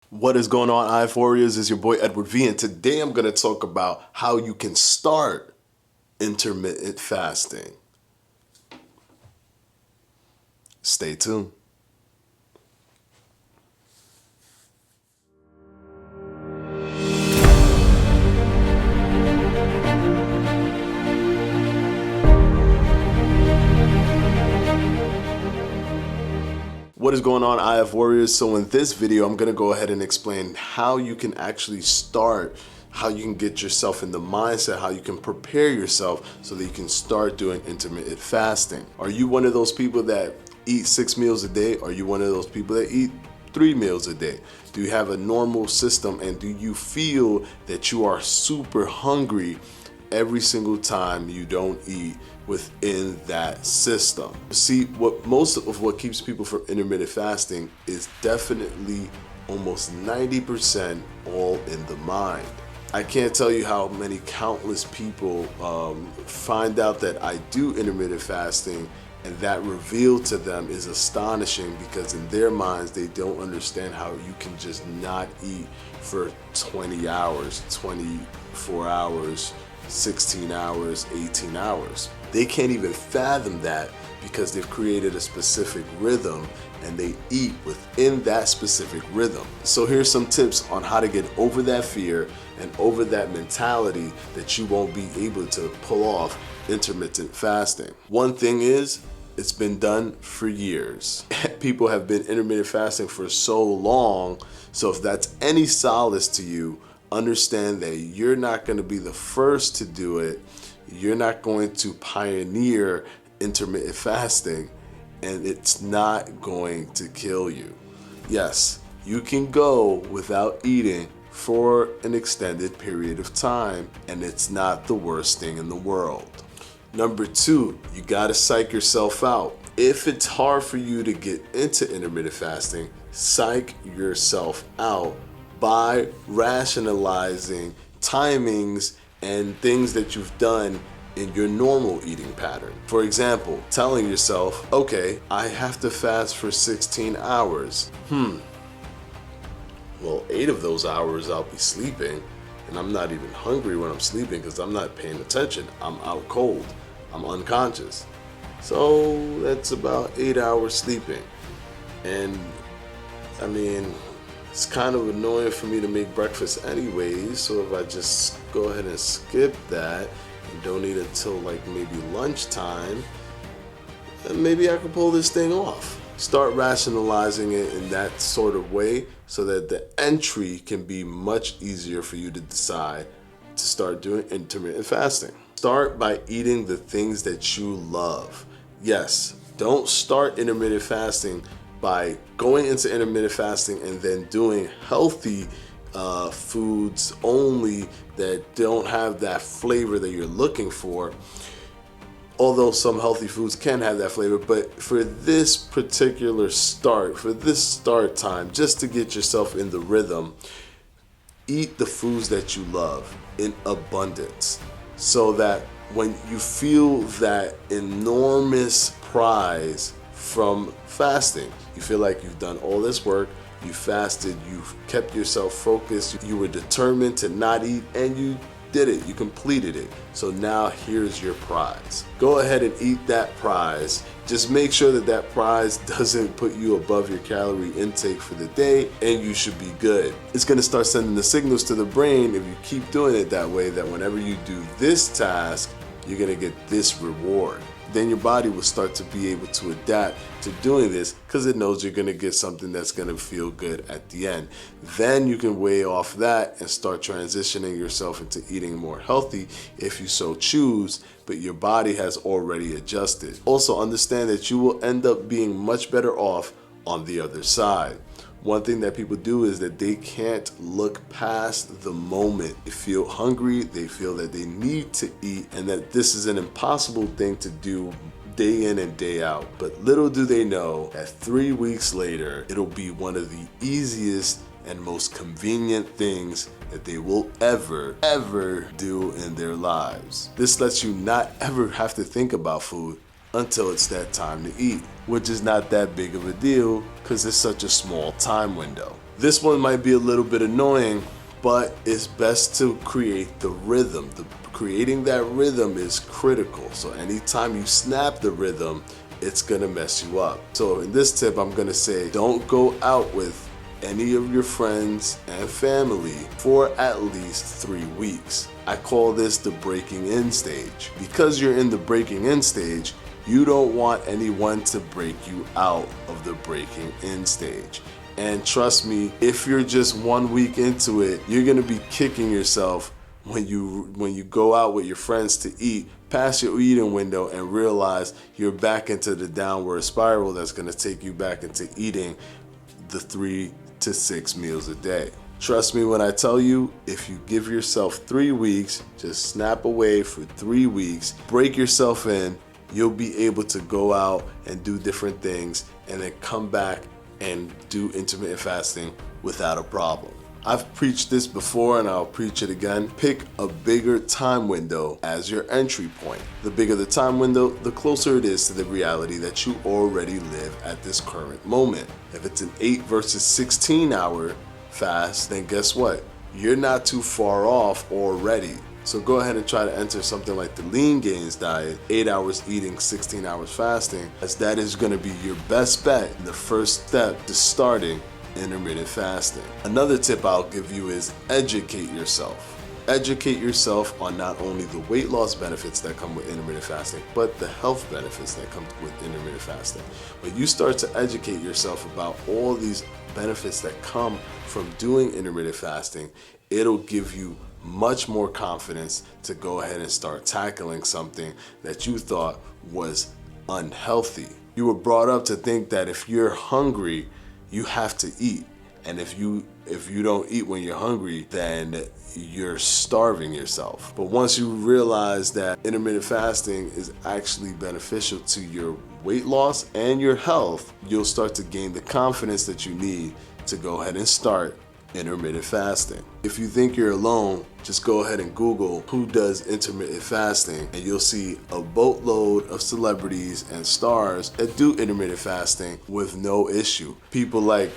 What is going on, IF Warriors? It's your boy Edward V, and today I'm going to talk about how you can start intermittent fasting. Stay tuned. What is going on, IF Warriors? So in this video, I'm going to go ahead and explain how you can actually start, how you can get yourself in the mindset, how you can prepare yourself so that you can start doing intermittent fasting. Are you one of those people that eat 6 meals a day? Are you one of those people that eat 3 meals a day? Do you have a normal system, and do you feel that you are super hungry every single time you don't eat within that system? See, most of what keeps people from intermittent fasting is definitely almost 90% all in the mind. I can't tell you how many countless people find out that I do intermittent fasting, and that revealed to them is astonishing, because in their minds they don't understand how you can just not eat for 20 hours, 24 hours, 16 hours, 18 hours. They can't even fathom that, because they've created a specific rhythm and they eat within that specific rhythm. So here's some tips on how to get over that fear and over that mentality that you won't be able to pull off intermittent fasting. One thing is, it's been done for years. People have been intermittent fasting for so long, so if that's any solace to you, understand that you're not going to be the first to do it. You're not going to pioneer intermittent fasting, and it's not going to kill you. Yes, you can go without eating for an extended period of time, and it's not the worst thing in the world. Number 2, you gotta psych yourself out. If it's hard for you to get into intermittent fasting, psych yourself out by rationalizing timings and things that you've done in your normal eating pattern. For example, telling yourself, okay, I have to fast for 16 hours. Well, 8 of those hours I'll be sleeping, and I'm not even hungry when I'm sleeping because I'm not paying attention. I'm out cold. I'm unconscious. So that's about 8 hours sleeping. And I mean, it's kind of annoying for me to make breakfast anyways, so if I just go ahead and skip that and don't eat until like maybe lunchtime, then maybe I can pull this thing off. Start rationalizing it in that sort of way so that the entry can be much easier for you to decide to start doing intermittent fasting. Start by eating the things that you love. Yes, don't start intermittent fasting by going into intermittent fasting and then doing healthy foods only that don't have that flavor that you're looking for. Although some healthy foods can have that flavor, but for this particular start, for this start time, just to get yourself in the rhythm, eat the foods that you love in abundance, so that when you feel that enormous prize from fasting, you feel like you've done all this work, you fasted, you've kept yourself focused, you were determined to not eat, and you did it, you completed it. So now here's your prize. Go ahead and eat that prize. Just make sure that that prize doesn't put you above your calorie intake for the day, and you should be good. It's gonna start sending the signals to the brain, if you keep doing it that way, that whenever you do this task, you're gonna get this reward. Then your body will start to be able to adapt to doing this, because it knows you're gonna get something that's gonna feel good at the end. Then you can weigh off that and start transitioning yourself into eating more healthy if you so choose, but your body has already adjusted. Also understand that you will end up being much better off on the other side. One thing that people do is that they can't look past the moment. They feel hungry, they feel that they need to eat, and that this is an impossible thing to do day in and day out. But little do they know that 3 weeks later, it'll be one of the easiest and most convenient things that they will ever do in their lives. This lets you not ever have to think about food until it's that time to eat, which is not that big of a deal because it's such a small time window. This one might be a little bit annoying, but it's best to create the rhythm. Creating that rhythm is critical. So anytime you snap the rhythm, it's gonna mess you up. So in this tip, I'm gonna say, don't go out with any of your friends and family for at least 3 weeks. I call this the breaking in stage. Because you're in the breaking in stage, you don't want anyone to break you out of the breaking in stage. And trust me, if you're just 1 week into it, you're gonna be kicking yourself when you go out with your friends to eat past your eating window and realize you're back into the downward spiral that's gonna take you back into eating the 3 to 6 meals a day. Trust me when I tell you, if you give yourself 3 weeks, just snap away for 3 weeks, break yourself in, you'll be able to go out and do different things and then come back and do intermittent fasting without a problem. I've preached this before and I'll preach it again. Pick a bigger time window as your entry point. The bigger the time window, the closer it is to the reality that you already live at this current moment. If it's an 8 versus 16 hour fast, then guess what? You're not too far off already. So go ahead and try to enter something like the lean gains diet, 8 hours eating, 16 hours fasting, as that is going to be your best bet, the first step to starting intermittent fasting. Another tip I'll give you is educate yourself. Educate yourself on not only the weight loss benefits that come with intermittent fasting, but the health benefits that come with intermittent fasting. When you start to educate yourself about all these benefits that come from doing intermittent fasting, it'll give you much more confidence to go ahead and start tackling something that you thought was unhealthy. You were brought up to think that if you're hungry, you have to eat. And if you don't eat when you're hungry, then you're starving yourself. But once you realize that intermittent fasting is actually beneficial to your weight loss and your health, you'll start to gain the confidence that you need to go ahead and start intermittent fasting. If you think you're alone, just go ahead and Google who does intermittent fasting and you'll see a boatload of celebrities and stars that do intermittent fasting with no issue. People like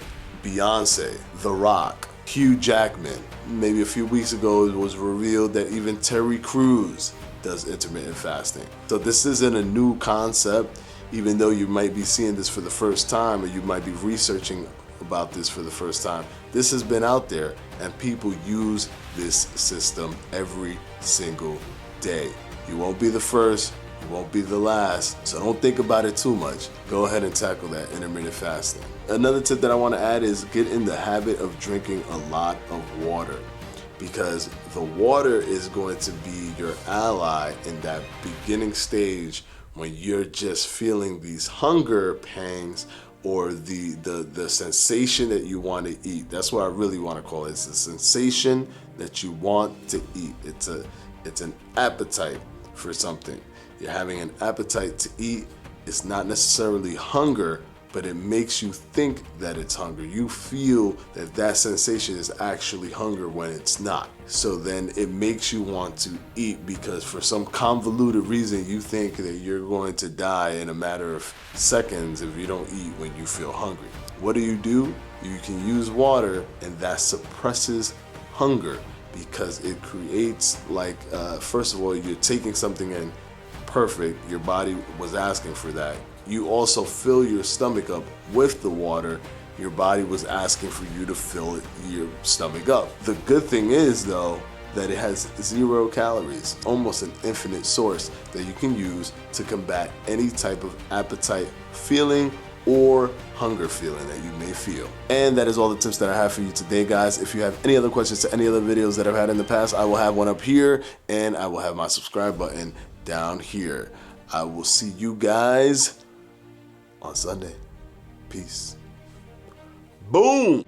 Beyonce, The Rock, Hugh Jackman. Maybe a few weeks ago it was revealed that even Terry Crews does intermittent fasting. So this isn't a new concept, even though you might be seeing this for the first time or you might be researching about this for the first time. This has been out there and people use this system every single day. You won't be the first, you won't be the last, so don't think about it too much. Go ahead and tackle that intermittent fasting. Another tip that I want to add is get in the habit of drinking a lot of water, because the water is going to be your ally in that beginning stage when you're just feeling these hunger pangs or the sensation that you want to eat. That's what I really want to call it. It's the sensation that you want to eat. It's an appetite for something. You're having an appetite to eat. It's not necessarily hunger, but it makes you think that it's hunger. You feel that sensation is actually hunger when it's not. So then it makes you want to eat because for some convoluted reason you think that you're going to die in a matter of seconds if you don't eat when you feel hungry. What do? You can use water, and that suppresses hunger because it creates first of all, you're taking something in perfect. Your body was asking for that. You also fill your stomach up with the water. Your body was asking for you to fill your stomach up. The good thing is though, that it has 0 calories, almost an infinite source that you can use to combat any type of appetite feeling or hunger feeling that you may feel. And that is all the tips that I have for you today, guys. If you have any other questions to any other videos that I've had in the past, I will have one up here and I will have my subscribe button down here. I will see you guys on Sunday. Peace. Boom!